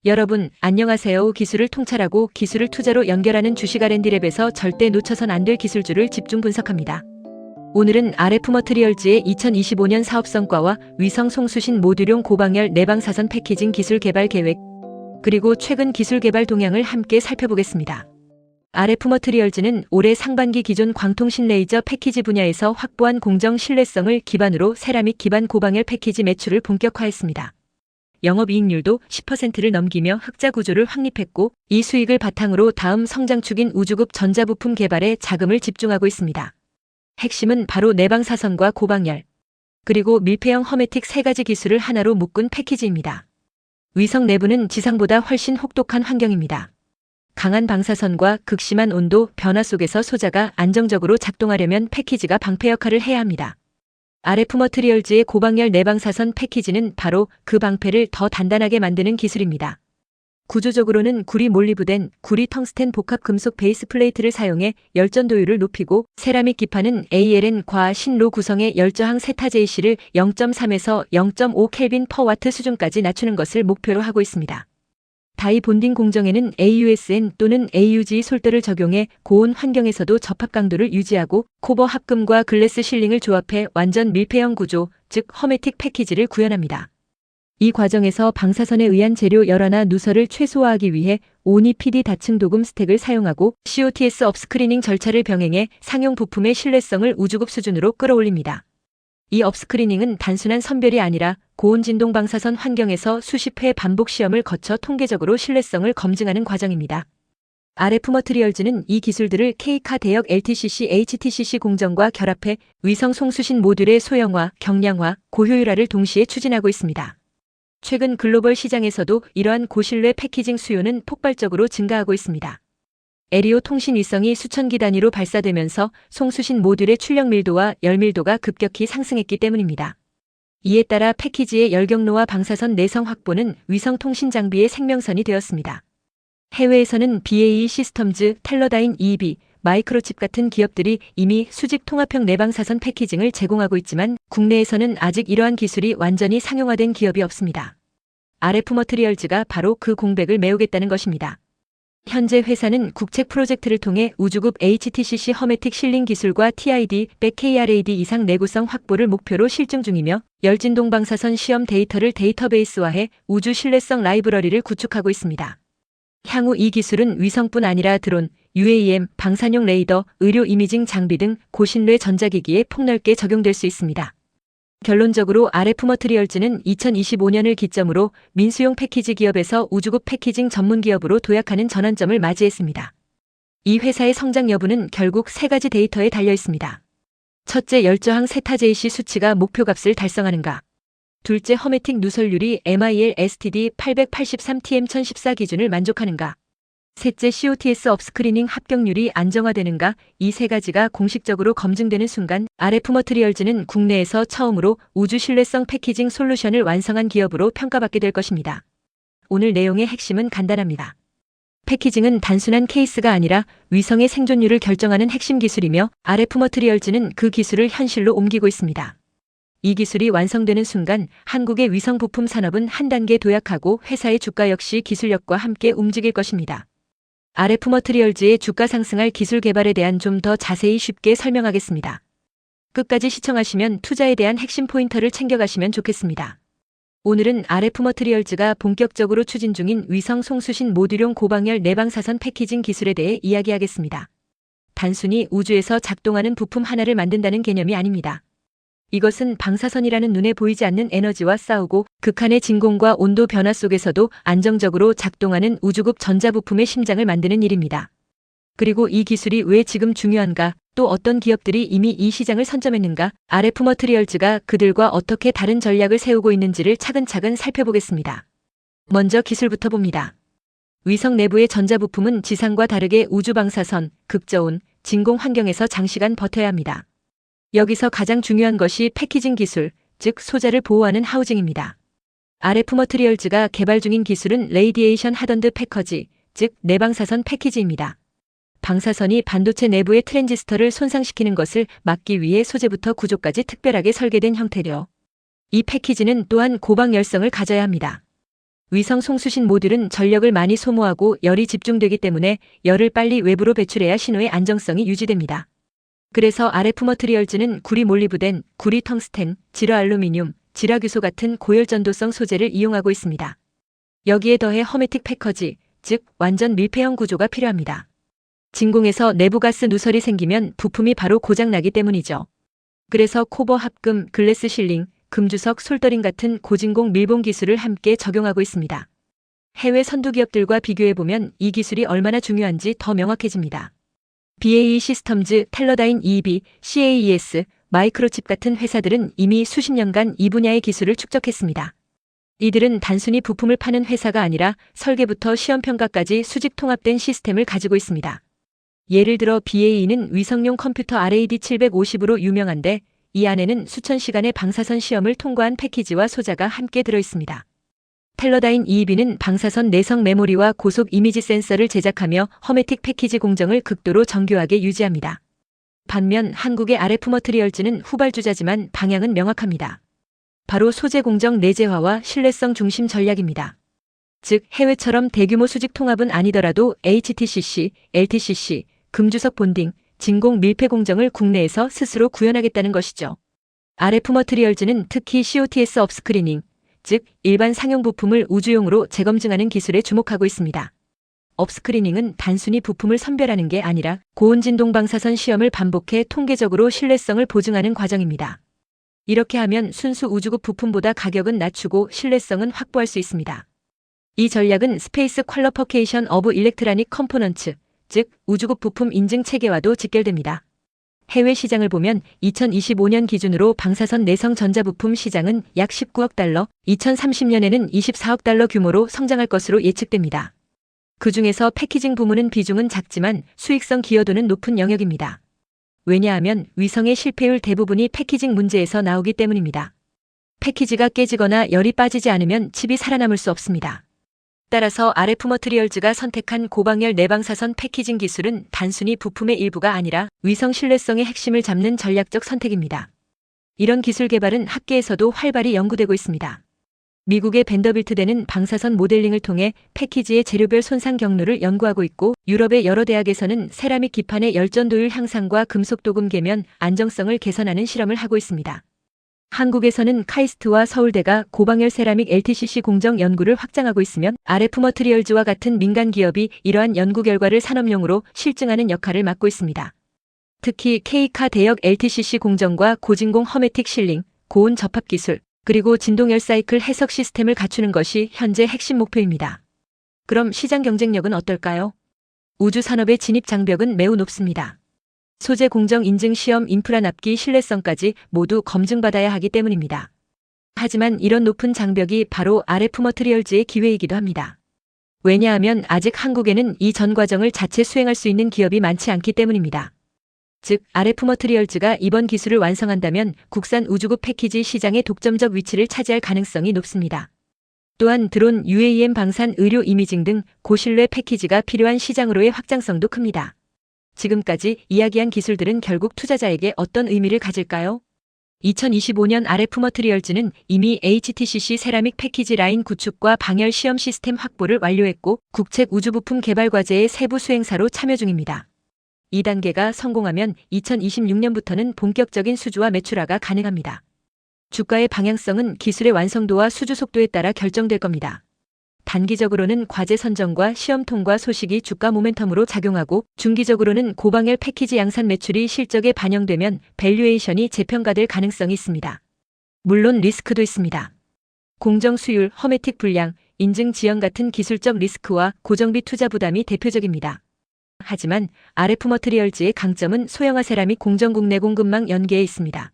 여러분, 안녕하세요. 기술을 통찰하고 기술을 투자로 연결하는 주식 R&D랩에서 절대 놓쳐선 안 될 기술주를 집중 분석합니다. 오늘은 RF머트리얼즈의 2025년 사업 성과와 위성 송수신 모듈용 고방열 내방사선 패키징 기술 개발 계획, 그리고 최근 기술 개발 동향을 함께 살펴보겠습니다. RF머트리얼즈는 올해 상반기 기존 광통신 레이저 패키지 분야에서 확보한 공정 신뢰성을 기반으로 세라믹 기반 고방열 패키지 매출을 본격화했습니다. 영업이익률도 10%를 넘기며 흑자 구조를 확립했고, 이 수익을 바탕으로 다음 성장축인 우주급 전자부품 개발에 자금을 집중하고 있습니다. 핵심은 바로 내방사선과 고방열, 그리고 밀폐형 허메틱 세 가지 기술을 하나로 묶은 패키지입니다. 위성 내부는 지상보다 훨씬 혹독한 환경입니다. 강한 방사선과 극심한 온도 변화 속에서 소자가 안정적으로 작동하려면 패키지가 방패 역할을 해야 합니다. RF머트리얼즈의 고방열 내방사선 패키지는 바로 그 방패를 더 단단하게 만드는 기술입니다. 구조적으로는 구리 몰리브덴, 구리 텅스텐 복합 금속 베이스 플레이트를 사용해 열전 도율을 높이고, 세라믹 기판은 ALN 과 신로 구성의 열저항 세타제이시를 0.3에서 0.5 켈빈 퍼 와트 수준까지 낮추는 것을 목표로 하고 있습니다. 다이 본딩 공정에는 AUSN 또는 AUG 솔더를 적용해 고온 환경에서도 접합 강도를 유지하고, 코버 합금과 글래스 실링을 조합해 완전 밀폐형 구조, 즉 허메틱 패키지를 구현합니다. 이 과정에서 방사선에 의한 재료 열화나 누설을 최소화하기 위해 오니 PD 다층 도금 스택을 사용하고 COTS 업스크리닝 절차를 병행해 상용 부품의 신뢰성을 우주급 수준으로 끌어올립니다. 이 업스크리닝은 단순한 선별이 아니라 고온 진동 방사선 환경에서 수십 회 반복 시험을 거쳐 통계적으로 신뢰성을 검증하는 과정입니다. RF머트리얼즈는 이 기술들을 K카 대역 LTCC, HTCC 공정과 결합해 위성 송수신 모듈의 소형화, 경량화, 고효율화를 동시에 추진하고 있습니다. 최근 글로벌 시장에서도 이러한 고신뢰 패키징 수요는 폭발적으로 증가하고 있습니다. 에리오 통신 위성이 수천 기 단위로 발사되면서 송수신 모듈의 출력 밀도와 열 밀도가 급격히 상승했기 때문입니다. 이에 따라 패키지의 열경로와 방사선 내성 확보는 위성 통신 장비의 생명선이 되었습니다. 해외에서는 BAE 시스템즈, 텔러다인 EB, 마이크로칩 같은 기업들이 이미 수직 통합형 내방사선 패키징을 제공하고 있지만, 국내에서는 아직 이러한 기술이 완전히 상용화된 기업이 없습니다. RF머트리얼즈가 바로 그 공백을 메우겠다는 것입니다. 현재 회사는 국책 프로젝트를 통해 우주급 HTCC 허메틱 실링 기술과 TID, 백 KRAD 이상 내구성 확보를 목표로 실증 중이며, 열진동 방사선 시험 데이터를 데이터베이스화해 우주 신뢰성 라이브러리를 구축하고 있습니다. 향후 이 기술은 위성뿐 아니라 드론, UAM, 방사용 레이더, 의료 이미징 장비 등 고신뢰 전자기기에 폭넓게 적용될 수 있습니다. 결론적으로 RF머트리얼즈는 2025년을 기점으로 민수용 패키지 기업에서 우주급 패키징 전문 기업으로 도약하는 전환점을 맞이했습니다. 이 회사의 성장 여부는 결국 세 가지 데이터에 달려 있습니다. 첫째, 열저항 세타제이시 수치가 목표값을 달성하는가. 둘째, 허메틱 누설률이 MIL STD 883TM 1014 기준을 만족하는가. 셋째, COTS 업스크리닝 합격률이 안정화되는가. 이 세 가지가 공식적으로 검증되는 순간 RF머트리얼즈는 국내에서 처음으로 우주 신뢰성 패키징 솔루션을 완성한 기업으로 평가받게 될 것입니다. 오늘 내용의 핵심은 간단합니다. 패키징은 단순한 케이스가 아니라 위성의 생존율을 결정하는 핵심 기술이며, RF머트리얼즈는 그 기술을 현실로 옮기고 있습니다. 이 기술이 완성되는 순간 한국의 위성 부품 산업은 한 단계 도약하고, 회사의 주가 역시 기술력과 함께 움직일 것입니다. RF머트리얼즈의 주가 상승할 기술 개발에 대한 좀 더 자세히 쉽게 설명하겠습니다. 끝까지 시청하시면 투자에 대한 핵심 포인터를 챙겨가시면 좋겠습니다. 오늘은 RF머트리얼즈가 본격적으로 추진 중인 위성 송수신 모듈용 고방열 내방사선 패키징 기술에 대해 이야기하겠습니다. 단순히 우주에서 작동하는 부품 하나를 만든다는 개념이 아닙니다. 이것은 방사선이라는 눈에 보이지 않는 에너지와 싸우고, 극한의 진공과 온도 변화 속에서도 안정적으로 작동하는 우주급 전자부품의 심장을 만드는 일입니다. 그리고 이 기술이 왜 지금 중요한가, 또 어떤 기업들이 이미 이 시장을 선점했는가, RF머트리얼즈가 그들과 어떻게 다른 전략을 세우고 있는지를 차근차근 살펴보겠습니다. 먼저 기술부터 봅니다. 위성 내부의 전자부품은 지상과 다르게 우주 방사선, 극저온, 진공 환경에서 장시간 버텨야 합니다. 여기서 가장 중요한 것이 패키징 기술, 즉 소자를 보호하는 하우징입니다. RF머트리얼즈가 개발 중인 기술은 레이디에이션 하던드 패커지, 즉 내방사선 패키지입니다. 방사선이 반도체 내부의 트랜지스터를 손상시키는 것을 막기 위해 소재부터 구조까지 특별하게 설계된 형태로, 이 패키지는 또한 고방 열성을 가져야 합니다. 위성 송수신 모듈은 전력을 많이 소모하고 열이 집중되기 때문에 열을 빨리 외부로 배출해야 신호의 안정성이 유지됩니다. 그래서 RF 머트리얼즈는 구리 몰리브덴, 구리 텅스텐, 질화 알루미늄, 질화 규소 같은 고열 전도성 소재를 이용하고 있습니다. 여기에 더해 허메틱 패커지, 즉 완전 밀폐형 구조가 필요합니다. 진공에서 내부 가스 누설이 생기면 부품이 바로 고장나기 때문이죠. 그래서 코버 합금, 글래스 실링, 금주석, 솔더링 같은 고진공 밀봉 기술을 함께 적용하고 있습니다. 해외 선두 기업들과 비교해보면 이 기술이 얼마나 중요한지 더 명확해집니다. BAE 시스템즈, 텔러다인 EB, CAES, 마이크로칩 같은 회사들은 이미 수십 년간 이 분야의 기술을 축적했습니다. 이들은 단순히 부품을 파는 회사가 아니라 설계부터 시험평가까지 수직 통합된 시스템을 가지고 있습니다. 예를 들어 BAE는 위성용 컴퓨터 RAD750으로 유명한데 이 안에는 수천 시간의 방사선 시험을 통과한 패키지와 소자가 함께 들어있습니다. 텔러다인 EB는 방사선 내성 메모리와 고속 이미지 센서를 제작하며 허메틱 패키지 공정을 극도로 정교하게 유지합니다. 반면 한국의 RF 머트리얼즈는 후발주자지만 방향은 명확합니다. 바로 소재 공정 내재화와 신뢰성 중심 전략입니다. 즉 해외처럼 대규모 수직 통합은 아니더라도 HTCC, LTCC, 금주석 본딩, 진공 밀폐 공정을 국내에서 스스로 구현하겠다는 것이죠. RF 머트리얼즈는 특히 COTS 업스크리닝, 즉 일반 상용 부품을 우주용으로 재검증하는 기술에 주목하고 있습니다. 업스크리닝은 단순히 부품을 선별하는 게 아니라 고온진동 방사선 시험을 반복해 통계적으로 신뢰성을 보증하는 과정입니다. 이렇게 하면 순수 우주급 부품보다 가격은 낮추고 신뢰성은 확보할 수 있습니다. 이 전략은 스페이스 퀄러퍼케이션 오브 일렉트라닉 컴포넌츠, 즉 우주급 부품 인증 체계와도 직결됩니다. 해외 시장을 보면 2025년 기준으로 방사선 내성 전자부품 시장은 약 19억 달러, 2030년에는 24억 달러 규모로 성장할 것으로 예측됩니다. 그중에서 패키징 부문은 비중은 작지만 수익성 기여도는 높은 영역입니다. 왜냐하면 위성의 실패율 대부분이 패키징 문제에서 나오기 때문입니다. 패키지가 깨지거나 열이 빠지지 않으면 칩이 살아남을 수 없습니다. 따라서 RF 머트리얼즈가 선택한 고방열 내방사선 패키징 기술은 단순히 부품의 일부가 아니라 위성 신뢰성의 핵심을 잡는 전략적 선택입니다. 이런 기술 개발은 학계에서도 활발히 연구되고 있습니다. 미국의 벤더빌트대는 방사선 모델링을 통해 패키지의 재료별 손상 경로를 연구하고 있고 유럽의 여러 대학에서는 세라믹 기판의 열전도율 향상과 금속 도금 계면 안정성을 개선하는 실험을 하고 있습니다. 한국에서는 카이스트와 서울대가 고방열 세라믹 LTCC 공정 연구를 확장하고 있으면 RF 머트리얼즈와 같은 민간 기업이 이러한 연구 결과를 산업용으로 실증하는 역할을 맡고 있습니다. 특히 K카 대역 LTCC 공정과 고진공 허메틱 실링, 고온 접합 기술, 그리고 진동열 사이클 해석 시스템을 갖추는 것이 현재 핵심 목표입니다. 그럼 시장 경쟁력은 어떨까요? 우주 산업의 진입 장벽은 매우 높습니다. 소재 공정 인증 시험 인프라 납기 신뢰성까지 모두 검증받아야 하기 때문입니다. 하지만 이런 높은 장벽이 바로 RF 머트리얼즈의 기회이기도 합니다. 왜냐하면 아직 한국에는 이 전 과정을 자체 수행할 수 있는 기업이 많지 않기 때문입니다. 즉 RF 머트리얼즈가 이번 기술을 완성한다면 국산 우주급 패키지 시장의 독점적 위치를 차지할 가능성이 높습니다. 또한 드론, UAM 방산, 의료 이미징 등 고신뢰 패키지가 필요한 시장으로의 확장성도 큽니다. 지금까지 이야기한 기술들은 결국 투자자에게 어떤 의미를 가질까요? 2025년 RF 머트리얼즈는 이미 HTCC 세라믹 패키지 라인 구축과 방열 시험 시스템 확보를 완료했고 국책 우주부품 개발 과제의 세부 수행사로 참여 중입니다. 2단계가 성공하면 2026년부터는 본격적인 수주와 매출화가 가능합니다. 주가의 방향성은 기술의 완성도와 수주 속도에 따라 결정될 겁니다. 단기적으로는 과제 선정과 시험 통과 소식이 주가 모멘텀으로 작용하고 중기적으로는 고방열 패키지 양산 매출이 실적에 반영되면 밸류에이션이 재평가될 가능성이 있습니다. 물론 리스크도 있습니다. 공정 수율, 허메틱 불량, 인증 지연 같은 기술적 리스크와 고정비 투자 부담이 대표적입니다. 하지만 RF 머트리얼즈의 강점은 소형화 세라믹 공정 국내 공급망 연계에 있습니다.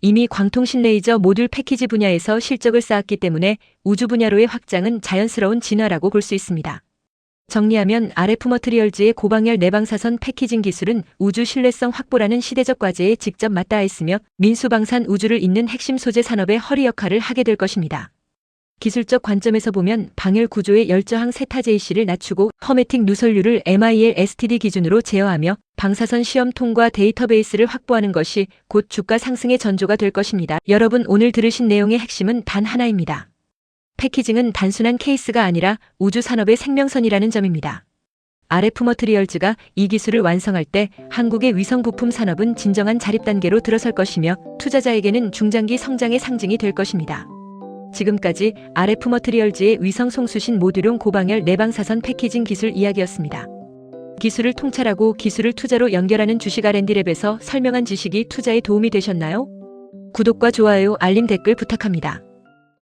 이미 광통신 레이저 모듈 패키지 분야에서 실적을 쌓았기 때문에 우주 분야로의 확장은 자연스러운 진화라고 볼 수 있습니다. 정리하면 RF 머트리얼즈의 고방열 내방사선 패키징 기술은 우주 신뢰성 확보라는 시대적 과제에 직접 맞닿아 있으며 민수방산 우주를 잇는 핵심 소재 산업의 허리 역할을 하게 될 것입니다. 기술적 관점에서 보면 방열 구조의 열저항 세타 JC를 낮추고 허메틱 누설률을 MIL STD 기준으로 제어하며 방사선 시험 통과 데이터베이스를 확보하는 것이 곧 주가 상승의 전조가 될 것입니다. 여러분 오늘 들으신 내용의 핵심은 단 하나입니다. 패키징은 단순한 케이스가 아니라 우주 산업의 생명선이라는 점입니다. RF 머트리얼즈가 이 기술을 완성할 때 한국의 위성 부품 산업은 진정한 자립 단계로 들어설 것이며 투자자에게는 중장기 성장의 상징이 될 것입니다. 지금까지 RF 머트리얼즈의 위성 송수신 모듈용 고방열 내방사선 패키징 기술 이야기였습니다. 기술을 통찰하고 기술을 투자로 연결하는 주식 R&D랩에서 설명한 지식이 투자에 도움이 되셨나요? 구독과 좋아요, 알림, 댓글 부탁합니다.